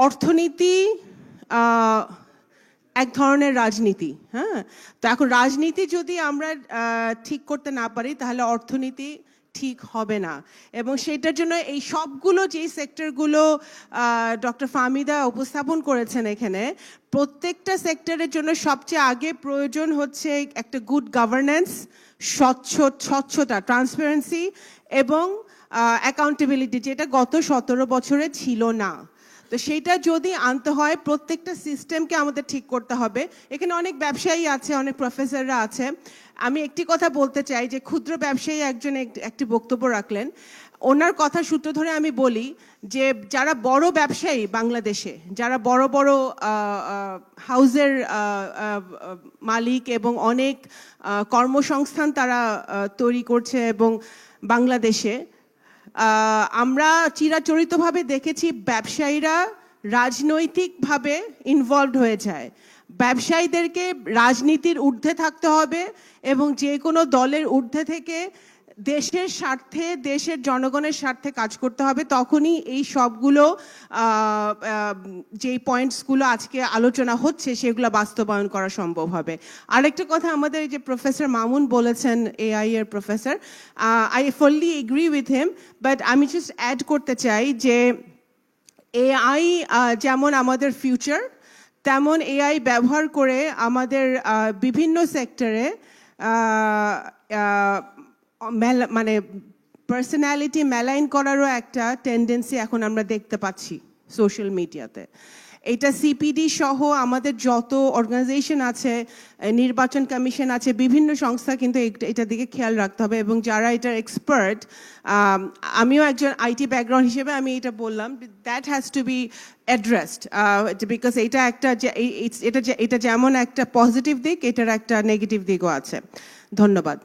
অর্থনীতি এক ধরনের রাজনীতি, হ্যাঁ। তো এখন রাজনীতি যদি আমরা ঠিক করতে না পারি তাহলে অর্থনীতি ঠিক হবে না, এবং সেটার জন্য এই সবগুলো যে সেক্টরগুলো ডক্টর ফাহমিদা উপস্থাপন করেছেন এখানে, প্রত্যেকটা সেক্টরের জন্য সবচেয়ে আগে প্রয়োজন হচ্ছে একটা গুড গভর্নেন্স, স্বচ্ছতা, ট্রান্সপারেন্সি এবং অ্যাকাউন্টেবিলিটি, যেটা গত 17 বছরে ছিল না। তো সেইটা যদি আনতে হয়, প্রত্যেকটা সিস্টেমকে আমাদের ঠিক করতে হবে। এখানে অনেক ব্যবসায়ী আছে, অনেক প্রফেসররা আছে। আমি একটি কথা বলতে চাই যে ক্ষুদ্র ব্যবসায়ী একজন একটি বক্তব্য রাখলেন, ওনার কথা সূত্র ধরে আমি বলি যে যারা বড় ব্যবসায়ী বাংলাদেশে, যারা বড় বড় হাউজের মালিক এবং অনেক কর্মসংস্থান তারা তৈরি করছে এবং বাংলাদেশে, আমরা চিরাচরিতভাবে দেখেছি ব্যবসায়ীরা রাজনৈতিকভাবে ইনভলভড হয়ে যায়। ব্যবসায়ীদেরকে রাজনীতির ঊর্ধ্বে থাকতে হবে এবং যে কোনো দলের ঊর্ধ্বে থেকে দেশের স্বার্থে, দেশের জনগণের স্বার্থে কাজ করতে হবে। তখনই এই সবগুলো যেই পয়েন্টসগুলো আজকে আলোচনা হচ্ছে সেগুলো বাস্তবায়ন করা সম্ভব হবে। আরেকটা কথা, আমাদের যে প্রফেসর মামুন বলেছেন, এআই এর professor, I fully agree with him, but আমি জাস্ট অ্যাড করতে চাই যে এআই যেমন আমাদের ফিউচার, তেমন এআই ব্যবহার করে আমাদের বিভিন্ন সেক্টরে মানে পার্সোনালিটি মেলাইন করারও একটা টেন্ডেন্সি এখন আমরা দেখতে পাচ্ছি সোশ্যাল মিডিয়াতে। এটা সিপিডি সহ আমাদের যত অর্গানাইজেশন আছে, নির্বাচন কমিশন আছে, বিভিন্ন সংস্থা কিন্তু এটার দিকে খেয়াল রাখতে হবে, এবং যারা এটার এক্সপার্ট, আমিও একজন আইটি ব্যাকগ্রাউন্ড হিসেবে আমি এটা বললাম, that has to B addressed, because এটা যেমন একটা পজিটিভ দিক, এটার একটা নেগেটিভ দিকও আছে। ধন্যবাদ।